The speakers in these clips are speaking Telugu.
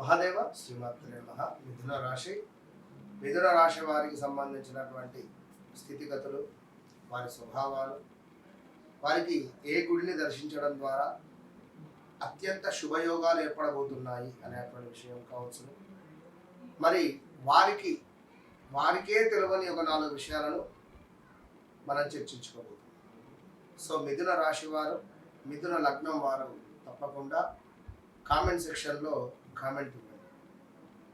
మహాదేవ శ్రీమాత్రే నమః. మిథున రాశి వారికి సంబంధించినటువంటి స్థితిగతులు, వారి స్వభావాలు, వారికి ఏ గుడిని దర్శించడం ద్వారా అత్యంత శుభయోగాలు ఏర్పడబోతున్నాయి అనేటువంటి విషయం కావచ్చు. మరి వారికే తెలియని ఒక 4 విషయాలను మనం చర్చించుకోబోతున్నాం. సో మిథున రాశి వారు, మిథున లగ్నం వారు తప్పకుండా కామెంట్ సెక్షన్లో కామెంట్ ఇవ్వండి.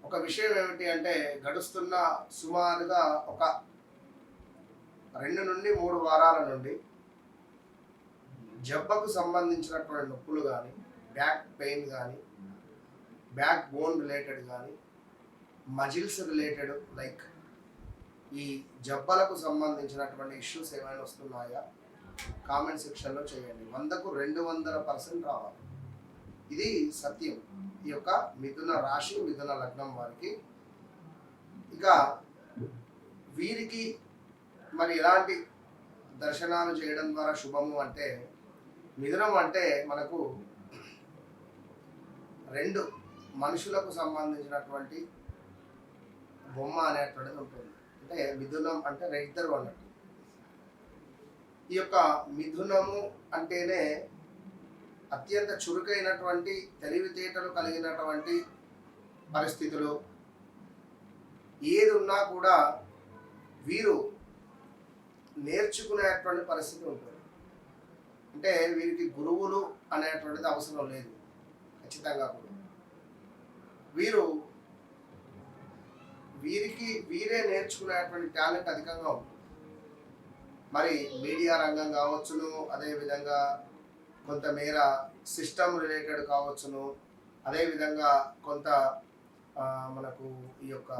ఒక విషయం ఏమిటి అంటే, గడుస్తున్న సుమారుగా ఒక 2 నుండి 3 వారాల నుండి జబ్బకు సంబంధించినటువంటి నొప్పులు కానీ, బ్యాక్ పెయిన్ కానీ, బ్యాక్ బోన్ రిలేటెడ్ కానీ, మజిల్స్ రిలేటెడ్ లైక్ ఈ జబ్బలకు సంబంధించినటువంటి ఇష్యూస్ ఏమైనా వస్తున్నాయా కామెంట్ సెక్షన్లో చేయండి. 100కు 200% రావాలి. ఇది సత్యం ఈ యొక్క మిథున రాశి, మిథున లగ్నం వారికి. ఇక వీరికి మరి ఎలాంటి దర్శనాలు చేయడం ద్వారా శుభము అంటే, మిథునం అంటే మనకు 2 మనుషులకు సంబంధించినటువంటి బొమ్మ అనేటువంటిది ఉంటుంది. అంటే మిథునం అంటే 2 అన్నట్టు. ఈ యొక్క మిథునము అంటేనే అత్యంత చురుకైనటువంటి తెలివితేటలు కలిగినటువంటి పరిస్థితులు. ఏది ఉన్నా కూడా వీరు నేర్చుకునేటువంటి పరిస్థితి ఉంటుంది. అంటే వీరికి గురువులు అనేటువంటిది అవసరం లేదు. ఖచ్చితంగా కూడా వీరే నేర్చుకునేటువంటి టాలెంట్ అధికంగా ఉంటుంది. మరి మీడియా రంగం కావచ్చును, అదేవిధంగా కొంతమేర సిస్టమ్ రిలేటెడ్ కావచ్చును, అదేవిధంగా కొంత మనకు ఈ యొక్క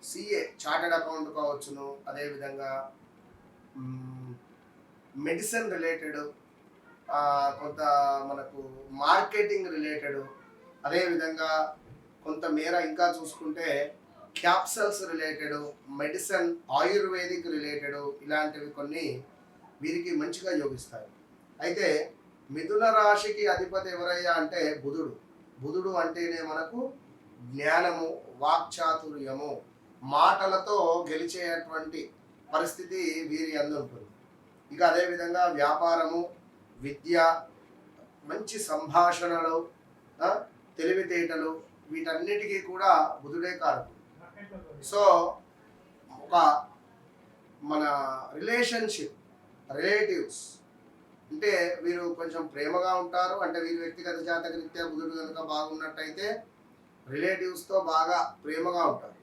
సిఏ చార్టెడ్ అకౌంట్ కావచ్చును, అదేవిధంగా మెడిసిన్ రిలేటెడ్, కొంత మనకు మార్కెటింగ్ రిలేటెడ్, అదేవిధంగా కొంతమేర ఇంకా చూసుకుంటే capsules related, medicine, ayurvedic related, ఇలాంటివి కొన్ని వీరికి మంచిగా యోగిస్తాయి. అయితే మిథున రాశికి అధిపతి ఎవరయ్యా అంటే బుధుడు అంటేనే మనకు జ్ఞానము, వాక్చాతుర్యము, మాటలతో గెలిచేటువంటి పరిస్థితి వీరి అందు ఉంటుంది. ఇక అదేవిధంగా వ్యాపారము, విద్య, మంచి సంభాషణలు, తెలివితేటలు, వీటన్నిటికీ కూడా బుధుడే కారకుడు. సో ఒక మన రిలేటివ్స్ అంటే వీరు కొంచెం ప్రేమగా ఉంటారు. అంటే వీరు వ్యక్తిగత జాతక రీత్యా బుధుడు కనుక బాగున్నట్టయితే రిలేటివ్స్తో బాగా ప్రేమగా ఉంటారు.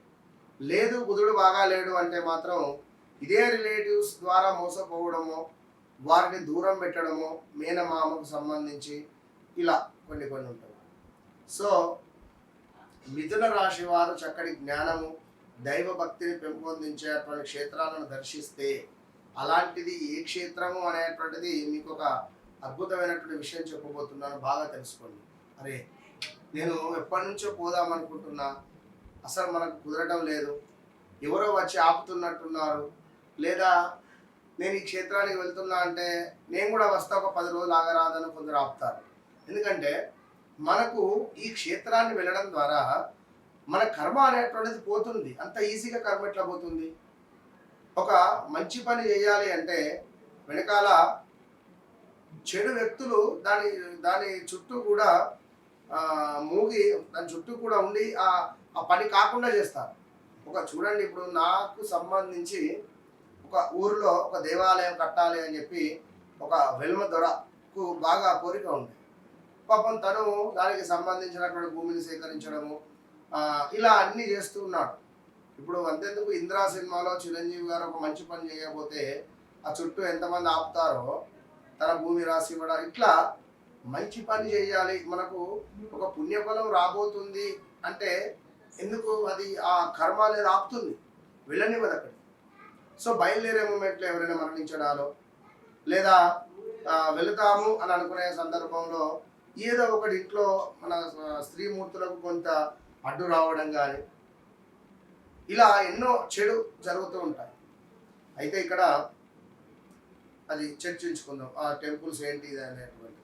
లేదు బుధుడు బాగా లేడు అంటే మాత్రం ఇదే రిలేటివ్స్ ద్వారా మోసపోవడమో, వారిని దూరం పెట్టడమో, మేనమామకు సంబంధించి ఇలా కొన్ని ఉంటాయి. సో మిథున రాశి వారు చక్కటి జ్ఞానము, దైవ భక్తిని పెంపొందించేటువంటి క్షేత్రాలను దర్శిస్తే, అలాంటిది ఏ క్షేత్రము అనేటువంటిది మీకు ఒక అద్భుతమైనటువంటి విషయం చెప్పబోతున్నాను. బాగా తెలుసుకోండి. అరే నేను ఎప్పటి నుంచో పోదామనుకుంటున్నా, అసలు మనకు కుదరడం లేదు, ఎవరో వచ్చి ఆపుతున్నట్టున్నారు, లేదా నేను ఈ క్షేత్రానికి వెళ్తున్నా అంటే నేను కూడా వస్తా, ఒక 10 రోజులు ఆగరాదని కొందరు ఆపుతారు. ఎందుకంటే మనకు ఈ క్షేత్రాన్ని వెళ్ళడం ద్వారా మన కర్మ అనేటువంటిది పోతుంది. అంత ఈజీగా కర్మ ఎట్లా పోతుంది? ఒక మంచి పని చేయాలి అంటే వెనకాల చెడు వ్యక్తులు దాని చుట్టూ కూడా దాని చుట్టూ కూడా ఉండి ఆ పని కాకుండా చేస్తారు. చూడండి, ఇప్పుడు నాకు సంబంధించి ఒక ఊరిలో ఒక దేవాలయం కట్టాలి అని చెప్పి ఒక వెల్మ దొరకు బాగా కోరిక ఉంది. పాపం తను దానికి సంబంధించినటువంటి భూమిని సేకరించడము, ఇలా అన్నీ చేస్తూ ఉన్నాడు. ఇప్పుడు అంతెందుకు, ఇంద్రా సినిమాలో చిరంజీవి గారు ఒక మంచి పని చేయకపోతే ఆ చుట్టూ ఎంతమంది ఆపుతారో తన భూమి రాసి ఇవ్వడం, ఇట్లా మంచి పని చేయాలి, మనకు ఒక పుణ్యఫలం రాబోతుంది అంటే ఎందుకు అది ఆ కర్మ అనేది ఆపుతుంది, వెళ్ళనివ్వదు అక్కడికి. సో బయలుదేరే మూమెంట్లో ఎవరైనా మరణించడాలో, లేదా వెళుతాము అని అనుకునే సందర్భంలో ఏదో ఒకటి ఇంట్లో మన స్త్రీమూర్తులకు కొంత అడ్డు రావడం కానీ, ఇలా ఎన్నో చెడు జరుగుతూ ఉంటాయి. అయితే ఇక్కడ అది చర్చించుకుందాం. ఆ టెంపుల్స్ ఏంటి అనేటువంటి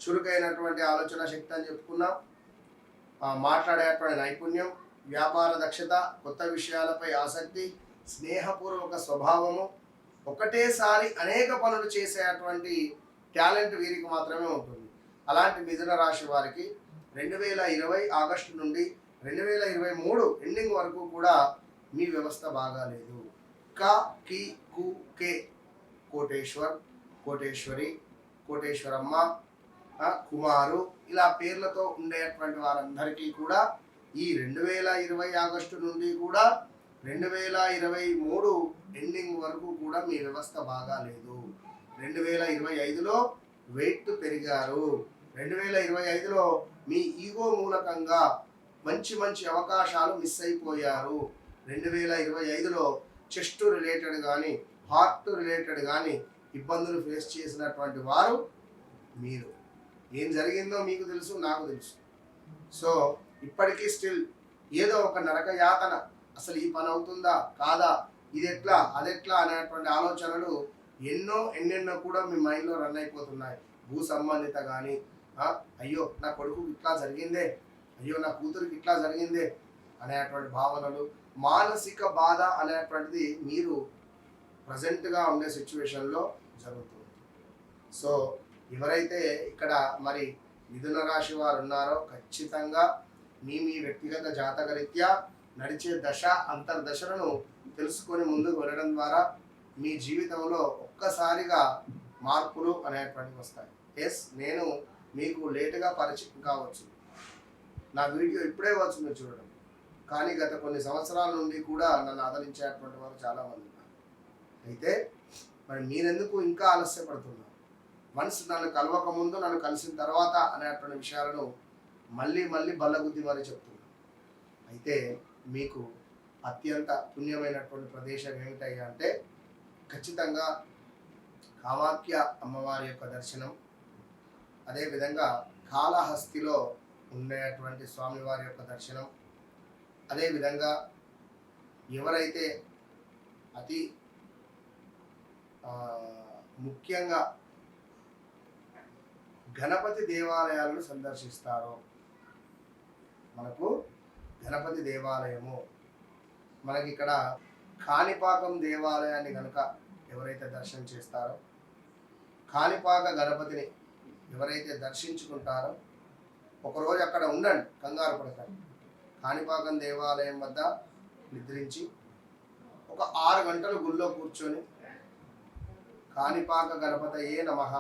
చురుకైనటువంటి ఆలోచన శక్తి అని చెప్పుకున్నాం. మాట్లాడేటువంటి నైపుణ్యం, వ్యాపార దక్షత, కొత్త విషయాలపై ఆసక్తి, స్నేహపూర్వక స్వభావము, ఒకటేసారి అనేక పనులు చేసేటువంటి టాలెంట్ వీరికి మాత్రమే ఉంటుంది. అలాంటి మిథున రాశి వారికి 2020 ఆగస్టు నుండి 2023 ఎండింగ్ వరకు కూడా మీ వ్యవస్థ బాగాలేదు. క కి కు కే కోటేశ్వర్, కోటేశ్వరి, కోటేశ్వరమ్మ, కుమారు ఇలా పేర్లతో ఉండేటువంటి వారందరికీ కూడా ఈ 2020 ఆగస్టు నుండి కూడా 2023 ఎండింగ్ వరకు కూడా మీ వ్యవస్థ బాగాలేదు. 2025లో వెయిట్ పెరిగారు. 2025లో మీ ఈగో మూలకంగా మంచి మంచి అవకాశాలు మిస్ అయిపోయారు. 2025లో చెస్ట్ రిలేటెడ్ కానీ హార్ట్ రిలేటెడ్ కానీ ఇబ్బందులు ఫేస్ చేసినటువంటి వారు మీరు. ఏం జరిగిందో మీకు తెలుసు, నాకు తెలుసు. సో ఇప్పటికీ స్టిల్ ఏదో ఒక నరక యాతన, అసలు ఈ పని అవుతుందా కాదా, ఇది ఎట్లా అదెట్లా అనేటువంటి ఆలోచనలు ఎన్నెన్నో కూడా మీ మైండ్లో రన్ అయిపోతున్నాయి. భూ సంబంధిత కానీ, అయ్యో నా కొడుకు ఇట్లా జరిగిందే, అయ్యో నా కూతురికి ఇట్లా జరిగిందే అనేటువంటి భావనలు, మానసిక బాధ అనేటువంటిది మీరు ప్రజెంట్గా ఉండే సిచ్యువేషన్లో జరుగుతుంది. సో ఎవరైతే ఇక్కడ మరి మిథున రాశి వారు ఉన్నారో ఖచ్చితంగా మీ వ్యక్తిగత జాతకరీత్యా నడిచే దశ అంతర్దశలను తెలుసుకొని ముందుకు వెళ్ళడం ద్వారా మీ జీవితంలో ఒక్కసారిగా మార్పులు అనేటువంటివి వస్తాయి. ఎస్, నేను మీకు లేటుగా పరిచయం కావచ్చు, నా వీడియో ఇప్పుడే వచ్చు మీరు చూడడం, కానీ గత కొన్ని సంవత్సరాల నుండి కూడా నన్ను ఆదరించేటువంటి వారు చాలామంది ఉన్నారు. అయితే మరి మీరెందుకు ఇంకా ఆలస్యపడుతున్నారు? వన్స్ నన్ను కలవక ముందు, నన్ను కలిసిన తర్వాత అనేటువంటి విషయాలను మళ్ళీ బల్లగుద్ది మరి చెప్తున్నాను. అయితే మీకు అత్యంత పుణ్యమైనటువంటి ప్రదేశం ఏమిటయ్యా అంటే ఖచ్చితంగా కామాఖ్య అమ్మవారి యొక్క దర్శనం, అదేవిధంగా కాళహస్తిలో ఉండేటువంటి స్వామివారి యొక్క దర్శనం, అదేవిధంగా ఎవరైతే అతి ముఖ్యంగా గణపతి దేవాలయాలను సందర్శిస్తారో, మనకు గణపతి దేవాలయము, మనకి ఇక్కడ కాణిపాకం దేవాలయాన్ని కనుక ఎవరైతే దర్శనం చేస్తారో, కాణిపాక గణపతిని ఎవరైతే దర్శించుకుంటారో ఒకరోజు అక్కడ ఉండండి, కంగారు పడకండి. కాణిపాకం దేవాలయం వద్ద నిద్రించి ఒక 6 గంటలు గుళ్ళో కూర్చొని కాణిపాక గణపతయే నమః,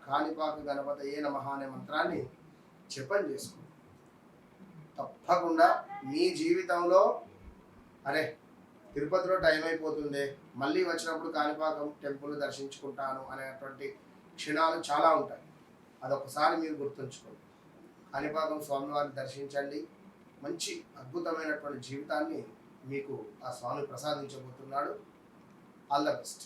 కాణిపాక గణపతయే నమః అనే మంత్రాన్ని జపం చేసుకోండి. తప్పకుండా మీ జీవితంలో అరే తిరుపతిలో టైం అయిపోతుంది, మళ్ళీ వచ్చినప్పుడు కాణిపాకం టెంపుల్ దర్శించుకుంటాను అనేటువంటి క్షణాలు చాలా ఉంటాయి. అదొకసారి మీరు గుర్తుంచుకోండి. కాణిపాకం స్వామివారిని దర్శించండి. మంచి అద్భుతమైనటువంటి జీవితాన్ని మీకు ఆ స్వామి ప్రసాదించబోతున్నాడు. All the best.